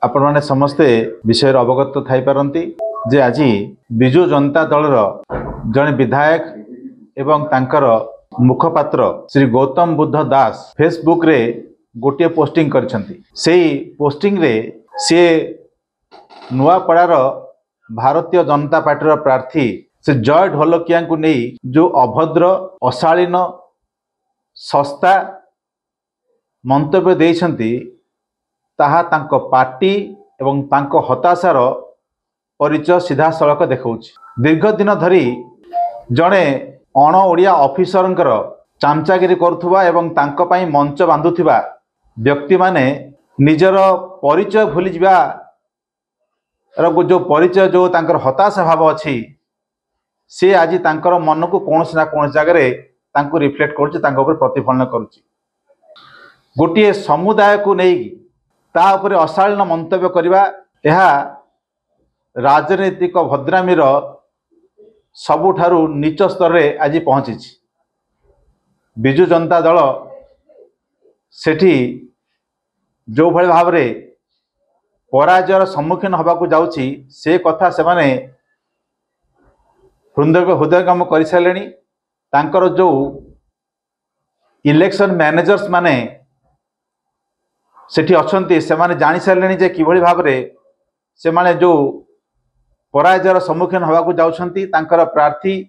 आपण माने समस्ते विषय अवगत थाई पारंती जे आज बिजु जनता दलर जन विधायक एवं तांकर मुखपात्र श्री गौतम बुद्ध दास फेसबुक रे गोटे पोस्टिंग करछंती। सेही पोस्टिंग रे से नुआपड़ार भारतीय जनता पार्टी प्रार्थी से जय ढोलकिया को नहीं जो अभद्र अशालीन सस्ता मंतव्य देइछंती ताहा तांको पार्टी एवं तांको हताशार परिचय सीधा सड़क देखौछि। दीर्घ दिन धरी जड़े अण ओडिया ऑफिसरंकर चामचागिरी करुथुबा एवं तांको पई मंच बांधुथिबा व्यक्ति माने निजर परिचय भूली जिबा जो परिचय जो तांकर हताशा भाव अछि से आज तांकर मन को कोनोसी ना कोनोसी जगह रे तांको रिफ्लेक्ट करूछि, तांको ऊपर प्रतिफलन करूछि। गोटे समुदाय को नहीं ता ऊपर अशालीन मंतव्य करिबा एहा राजनीतिक भद्रामीर सबुठारु नीच स्तर रे आज पहुंची। बिजु जनता दल सेठी जो भली भाव रे पराजयर सम्मुखीन होबाकू जाउछि से कथा से माने हृदयगम कर सारे। तांकर जो इलेक्शन मैनेजर्स माने सेठी अछंती से माने जानि सारे जे किभली भाव रे से माने जो पराजयर सम्मुखीन होबाकू जाउछंती तांकर प्रार्थी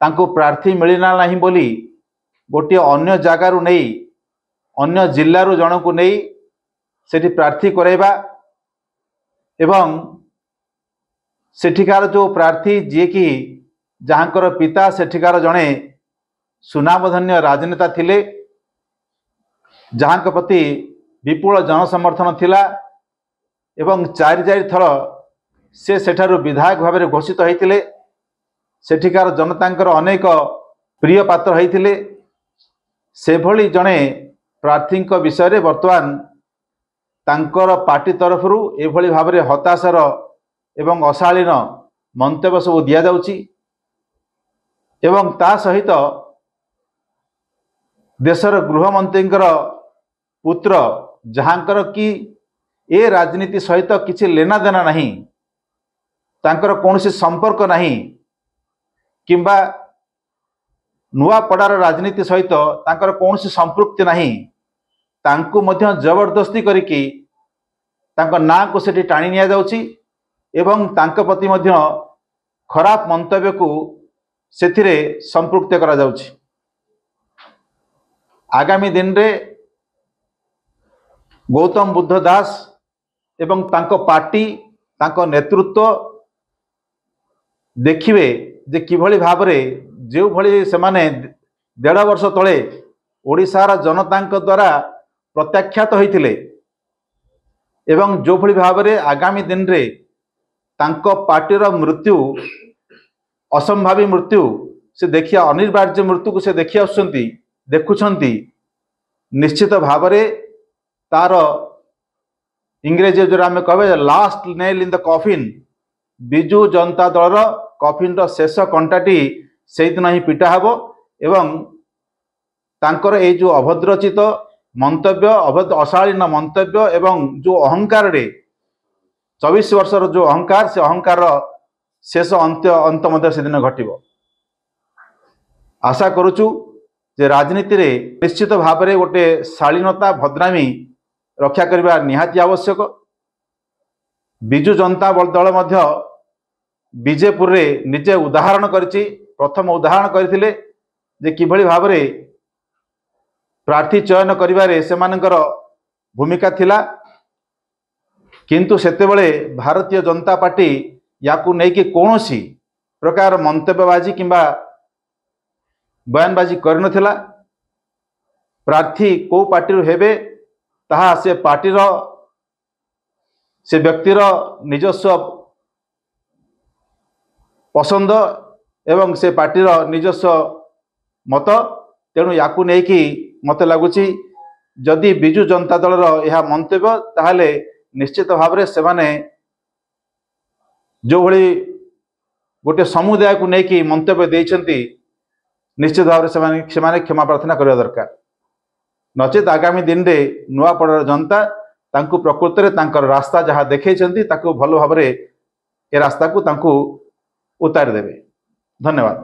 तांको प्रार्थी मिलिना नाही बोली गोटे अन्य जगारू नहीं अन्य जिल्लारू जनकू नहीं सेठी प्रार्थी कराइबा एवं सेठिकार जो प्रार्थी जी कि जहाँकर पिता सेठिकार जड़े सुनामधन्य राजनेता थिले, जहाँ प्रति विपुल जनसमर्थन थिला एवं चारि थर से सेठारु विधायक भाव में घोषित होते सेठिकार जनतांकर अनेक प्रिय पात्र होते से भली जड़े प्रार्थी विषय रे वर्तमान तांकर पार्टी तरफ एभली भाव में हताशार एवं अशालीन मंतव्य सब दिया जाउची एवं ता सहित देशर गृहमंत्री पुत्र जहाँकर कि ए राजनीति सहित किसी लेना देना नहीं, तांकर कौनसी संपर्क नहीं किंबा नुआपड़ार राजनीति सहित तांकर कौनसी संपृक्ति नहीं, तांको मध्य जबरदस्ती करिकी तांको नाँ को सेठी टाणी निया जाउची एवं तांको प्रति मध्य खराब मंतव्य को सेथिरे संपृक्त करा जाउची। आगामी दिन रे गौतम बुद्ध दास एवं तांको पार्टी तांको नेतृत्व देखिए जे किभली भाव रे जो भली से माने 1.5 वर्ष तले ओडिशार जनतांक द्वारा प्रत्याख्यात होइथिले एवं जो भली भाव रे आगामी दिन रे तांको पार्टीर मृत्यु असंभावी मृत्यु से देखिया अनिवार्य मृत्यु को से देखि आसुछंती देखुछंती निश्चित भाव रे तार इंग्रेजी जो आम कहे last nail in the coffin Biju Janata दलर कॉफिन रो शेष कंटाटी से दिन ही पिटा हबो एवं तांकर ए जो अभद्रचित मंतव्य अभद्र अशालीन मंतव्य एवं जो अहंकार रे 24 वर्षर जो अहंकार से अहंकार शेष अंत मध्य से दिन घटिबो। आशा करुचु जे राजनीति रे निश्चित भाव में गोटे शालीनता भद्रामी रक्षा करबा निहाती आवश्यक। बिजु जनता दल मध्य बीजेपुर रे निजे उदाहरण करिछि, प्रथम उदाहरण करथिले जे किभली भाव में प्रार्थी चयन करिबारे सेमानकर भूमिका थिला, किंतु सेतेबेले भारतीय जनता पार्टी याकू नेकी कौनसी प्रकार मंतव्यबाजी किंबा बयानबाजी करनथिला। प्रार्थी को पार्टी हेबे ताहा से पार्टीर से व्यक्तिर निजस्व पसंद एवं से पार्टीर निजस्व मत, तेणु याकू नेकी मते लागुची जदि बिजु जनता दलर यह मंतव्य ताहले निश्चित भाव में सेमाने जो भली गोटे समुदाय को लेकिन मंतव्य देइछंती निश्चित भाव से क्षमा प्रार्थना करने दरकार। नचेत आगामी दिन रे नुआपड़ार जनता ତାଙ୍କୁ ପ୍ରକୃତରେ ତାଙ୍କର ରାସ୍ତା ଯାହା ଦେଖେଇଛନ୍ତି ତାକୁ ଭଲ ଭାବରେ ଏ ରାସ୍ତାକୁ ତାଙ୍କୁ ଉତାରି ଦେବେ। ଧନ୍ୟବାଦ।